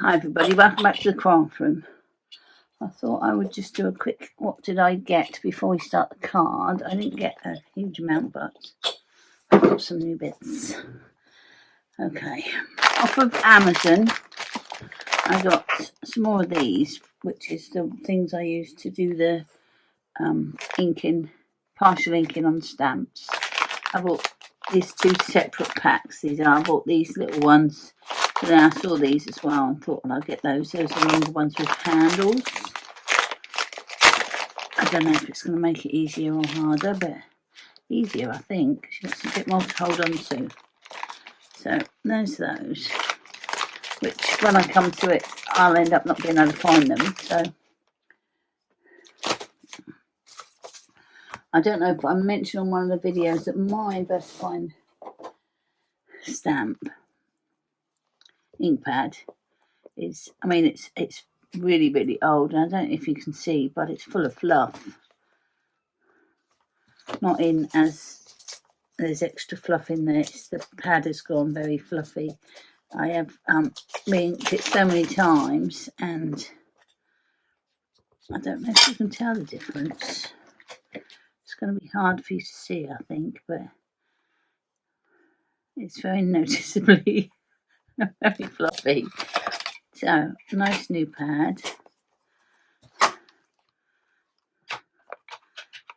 Hi everybody, welcome back to the craft room. I thought I would just do a quick what did I get before we start the card. I didn't get a huge amount, but I got some new bits. Okay, off of Amazon I got some more of these, which is the things I use to do the inking, partial inking on stamps. I bought these two separate packs. I bought these little ones. And then I saw these as well and thought, well, I'll get those. Those are the ones with handles. I don't know if it's going to make it easier or harder, but easier, I think. She's got a bit more to hold on to. So there's those, which when I come to it, I'll end up not being able to find them. So I don't know if I mentioned on one of the videos that my best find stamp ink pad is, I mean, it's really, really old, and I don't know if you can see, but it's full of fluff. Not in as there's extra fluff in there. The pad has gone very fluffy. I have inked it so many times, and I don't know if you can tell the difference. It's going to be hard for you to see, I think, but it's very noticeably very fluffy. So, nice new pad.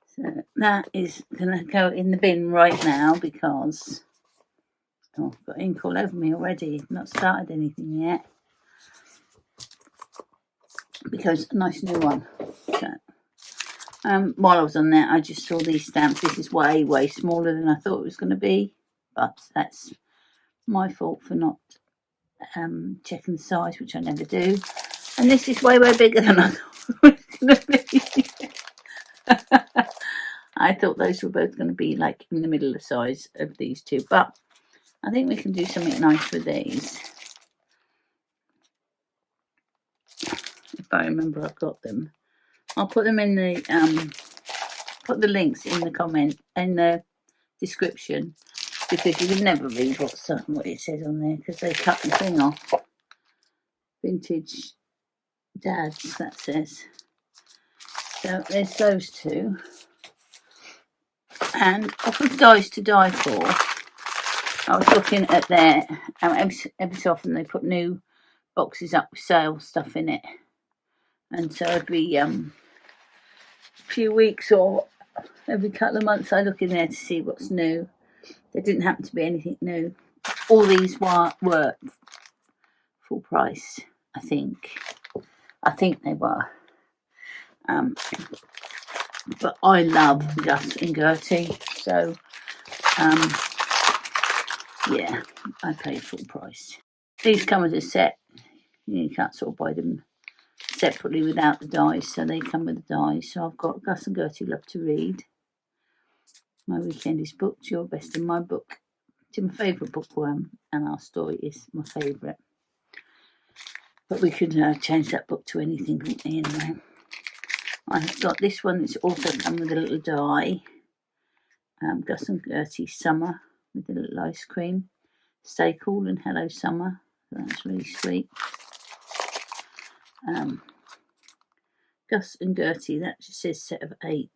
So that is going to go in the bin right now because I've got ink all over me already. I've not started anything yet. Because a nice new one. So, while I was on there, I just saw these stamps. This is way, way smaller than I thought it was going to be. But that's my fault for not checking the size, which I never do. And this is way, way bigger than I thought it was going to be. I thought those were both going to be like in the middle of the size of these two. But I think we can do something nice with these. If I remember I've got them. I'll put them in the put the links in the comment in the description, because you can never read what it says on there because they cut the thing off. Vintage Dads, that says. So there's those two. And off of Dies to Die For, I was looking at their every so often they put new boxes up with sale stuff in it, and so every few weeks or every couple of months I look in there to see what's new. There didn't happen to be anything new. All these were full price, I think. I think they were. But I love Gus and Gertie, so yeah, I paid full price. These come as a set. You can't sort of buy them separately without the dies, so they come with the dies. So I've got Gus and Gertie Love to Read. My Weekend is Booked, Your Best in My Book. It's my favourite bookworm, and Our Story is my favourite. But we could change that book to anything, couldn't we, anyway? I've got this one that's also come with a little die. Gus and Gertie Summer with a little ice cream. Stay Cool and Hello Summer. That's really sweet. Gus and Gertie, that just says set of 8.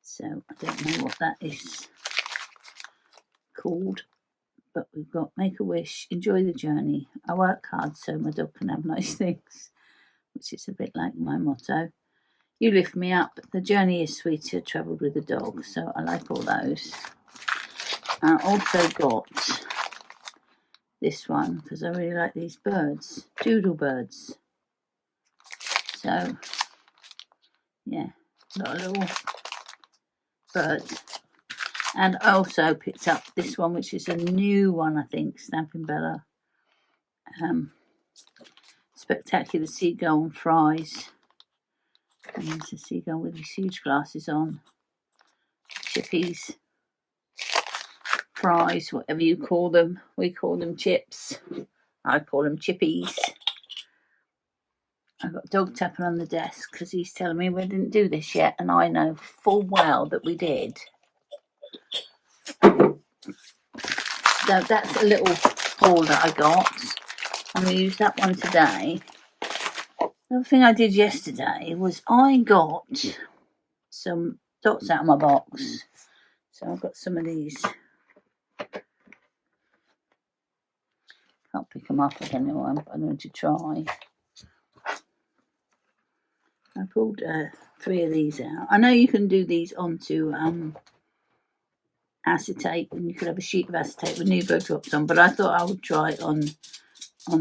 So I don't know what that is called. But we've got Make a Wish, Enjoy the Journey. I work hard so my dog can have nice things, which is a bit like my motto. You Lift Me Up, The Journey is Sweeter, Travelled with a Dog. So I like all those. I also got this one because I really like these birds, Doodle birds. So yeah, got a little birds. And I also picked up this one, which is a new one, I think, Stampin' Bella. Spectacular Seagull and Fries. And there's a seagull with these huge glasses on. Chippies. Fries, whatever you call them. We call them chips. I call them chippies. I've got dog tapping on the desk because he's telling me we didn't do this yet, and I know full well that we did. So that's a little haul that I got. I'm going to use that one today. The other thing I did yesterday was I got some dots out of my box. So I've got some of these. Can't pick them up, I don't know. I'm going to try. I pulled 3 of these out. I know you can do these onto acetate, and you could have a sheet of acetate with Nuvo drops on, but I thought I would try it on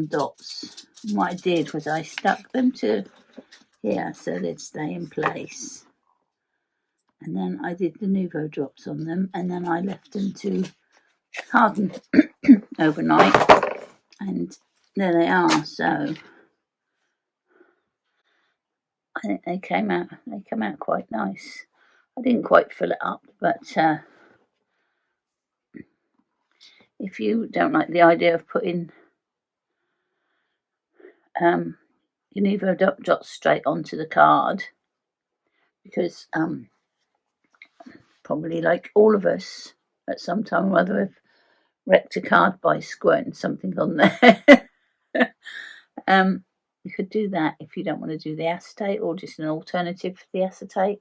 dots. And what I did was I stuck them to here so they'd stay in place. And then I did the Nuvo drops on them, and then I left them to harden overnight, and there they are. So I think they came out quite nice. I didn't quite fill it up, but if you don't like the idea of putting your Nuvo dots straight onto the card, because probably like all of us at some time or other have wrecked a card by squirting something on there. You could do that if you don't want to do the acetate, or just an alternative for the acetate.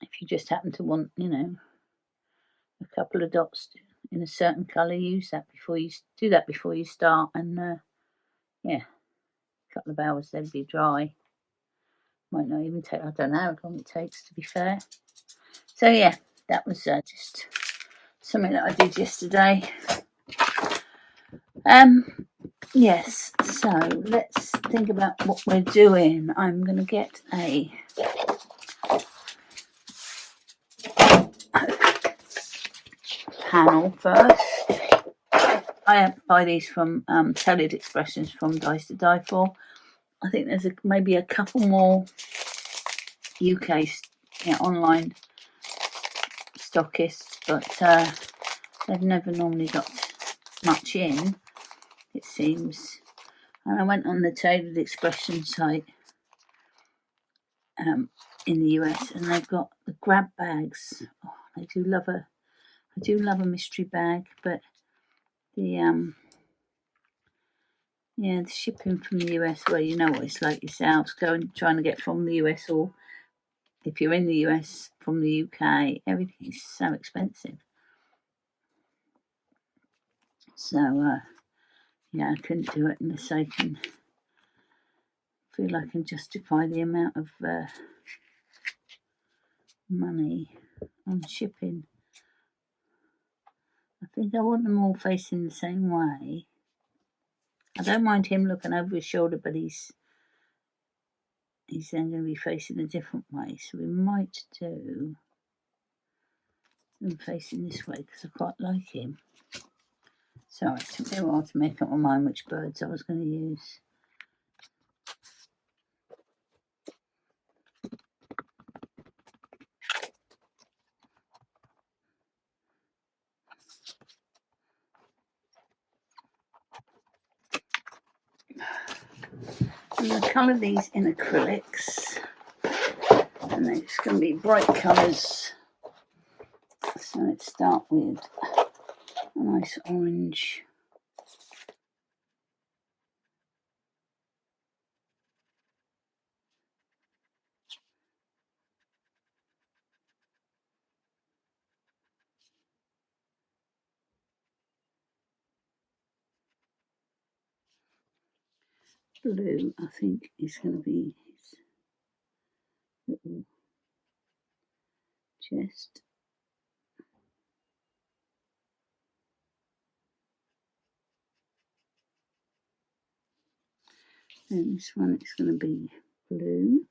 If you just happen to want, a couple of dots in a certain colour, use that before you start, and yeah, a couple of hours they'll be dry. Might not even take, I don't know how long it takes, to be fair. So yeah, that was just something that I did yesterday. Yes, so let's think about what we're doing. I'm going to get a panel first. I buy these from Tailored Expressions from Dies to Die For. I think there's maybe a couple more UK online stockists, but they've never normally got much in, it seems. And I went on the Tailored Expression site in the US, and they've got the grab bags. Oh, I do love a mystery bag, but the the shipping from the US, well, you know what it's like yourselves, trying to get from the US, or if you're in the US from the UK, everything is so expensive. So I couldn't do it unless I can feel I can justify the amount of money on shipping. I think I want them all facing the same way. I don't mind him looking over his shoulder, but he's then going to be facing a different way. So we might do them facing this way, because I quite like him. Sorry, it took me a while to make up my mind which birds I was going to use. I'm going to colour these in acrylics, and they're just going to be bright colours. So let's start with a nice orange. Blue, I think, is going to be his little chest. And this one is going to be blue.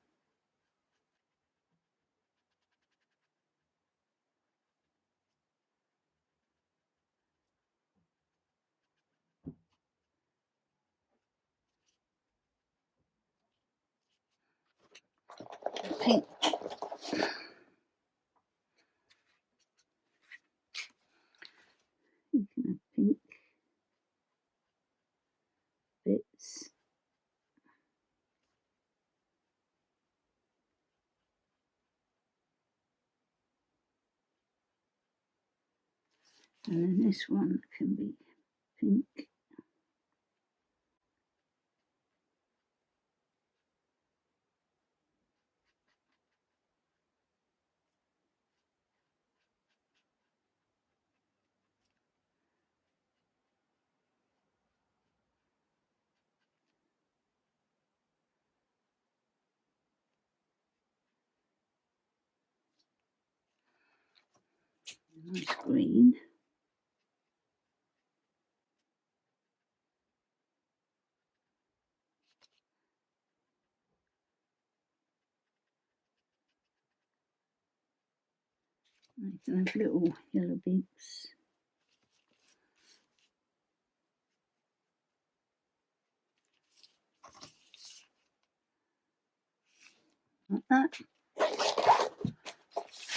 Pink. You can have pink bits. And then this one can be pink. Nice green. I can have little yellow beaks. Like that.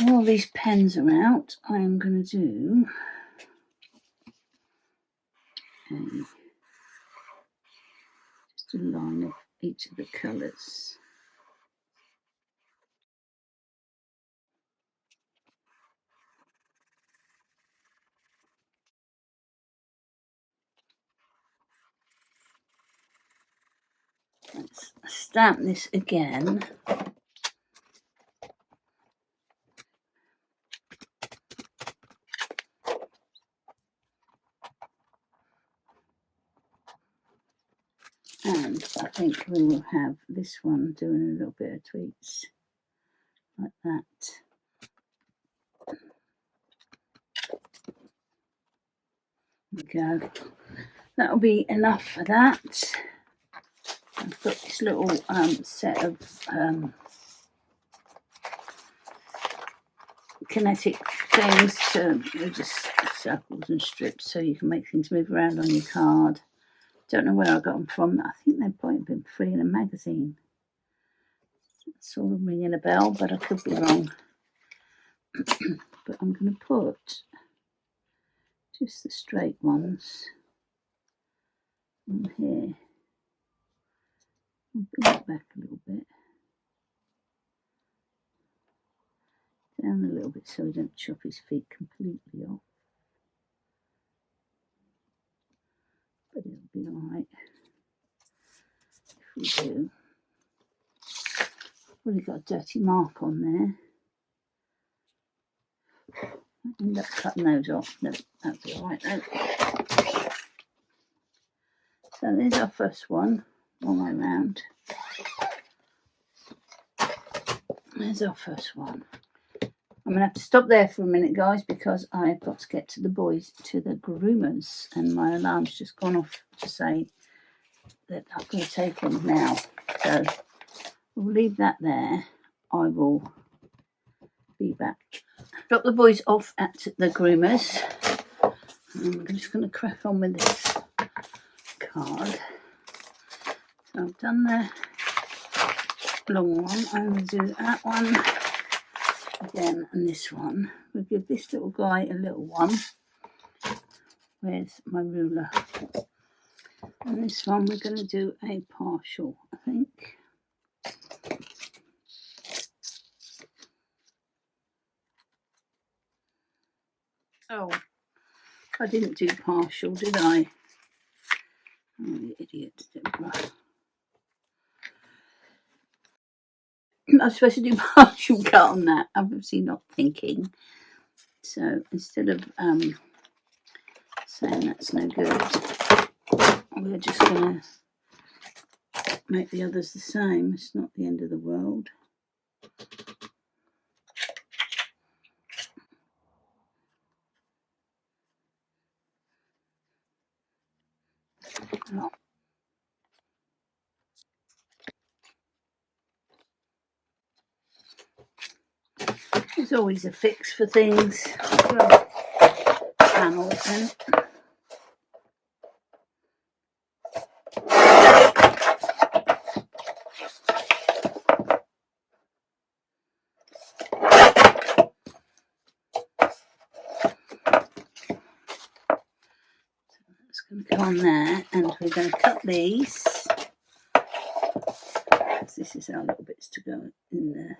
While these pens are out, I am going to do just a line of each of the colours. Let's stamp this again. And I think we will have this one doing a little bit of tweaks like that. There we go. That'll be enough for that. I've got this little set of kinetic things, so they're just circles and strips, so you can make things move around on your card. Don't know where I got them from. I think they've probably been free in a magazine. It's sort of ringing a bell, but I could be wrong. But I'm going to put just the straight ones on here. I'll bring it back a little bit. Down a little bit so we don't chop his feet completely off. But it'll be alright if we do. Already got a dirty mark on there. I'll end up cutting those off. No, that'll be alright then. So there's our first one, all the way around. There's our first one. I'm going to have to stop there for a minute, guys, because I've got to get to the boys, to the groomers, and my alarm's just gone off to say that I'm going to take them now. So we'll leave that there. I will be back. Drop the boys off at the groomers. I'm just going to crack on with this card. So I've done the long one. I'm going to do that one again, and this one. We'll give this little guy a little one. Where's my ruler? And this one we're going to do a partial, I think. Oh, I didn't do partial, did I? Oh, you idiot, Deborah. I was supposed to do partial cut on that. I'm obviously not thinking. So instead of saying that's no good, we're just going to make the others the same. It's not the end of the world. Oh. There's always a fix for things. Panel pen. Going to go on there, and we're going to cut these. This is our little bits to go in there.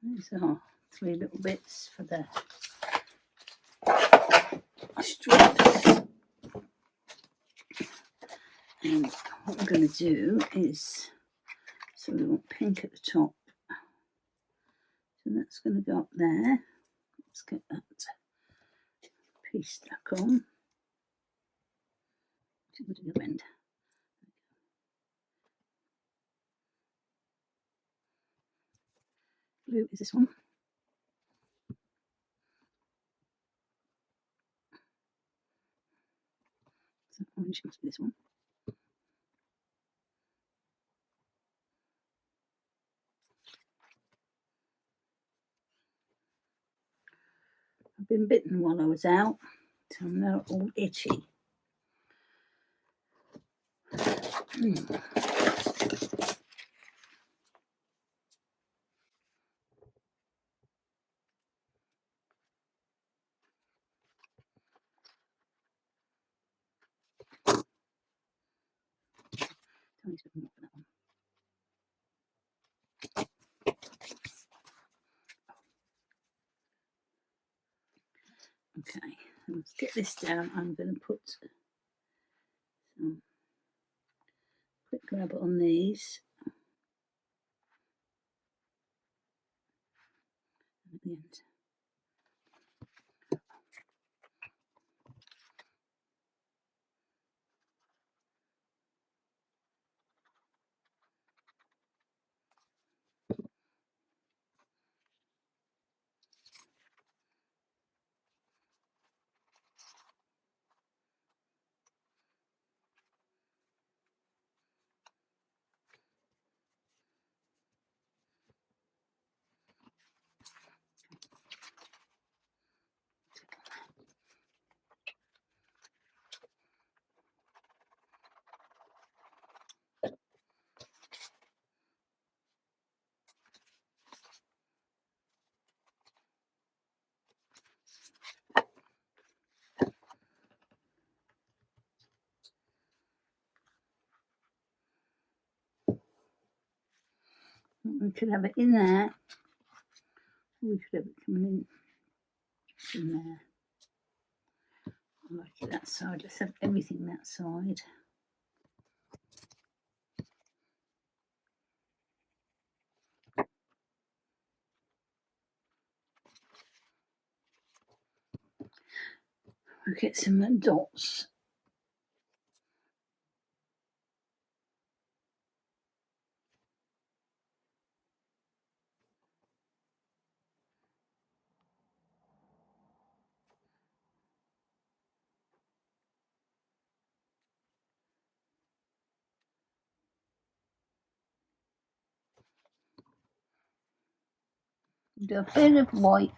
These are 3 little bits for the strips. And what I'm going to do is So we want pink at the top. So that's going to go up there. Let's get that piece stuck on. To the other end. Blue is this one. So orange must be this one. I've been bitten while I was out, so I'm now all itchy. Okay, let's get this down. I'm going to put some quick grab on these. At the end. We could have it in there. We could have it coming in there. I like it that side. Let's have everything that side. We'll get some dots. Do a bit of white.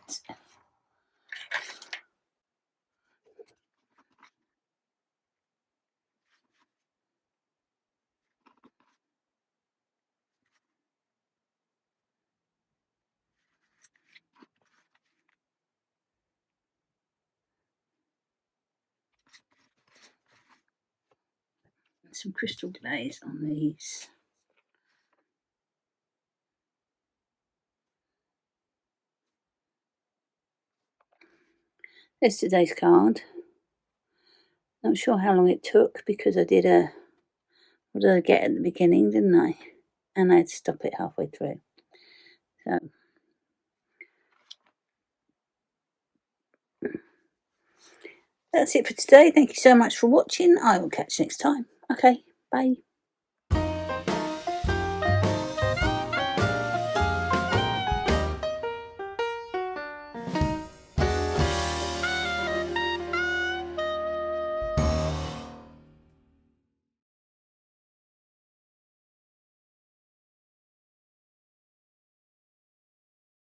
Some crystal glaze on these. There's today's card. Not sure how long it took because I did what did I get at the beginning, didn't I? And I had to stop it halfway through. So that's it for today. Thank you so much for watching. I will catch you next time. Okay, bye.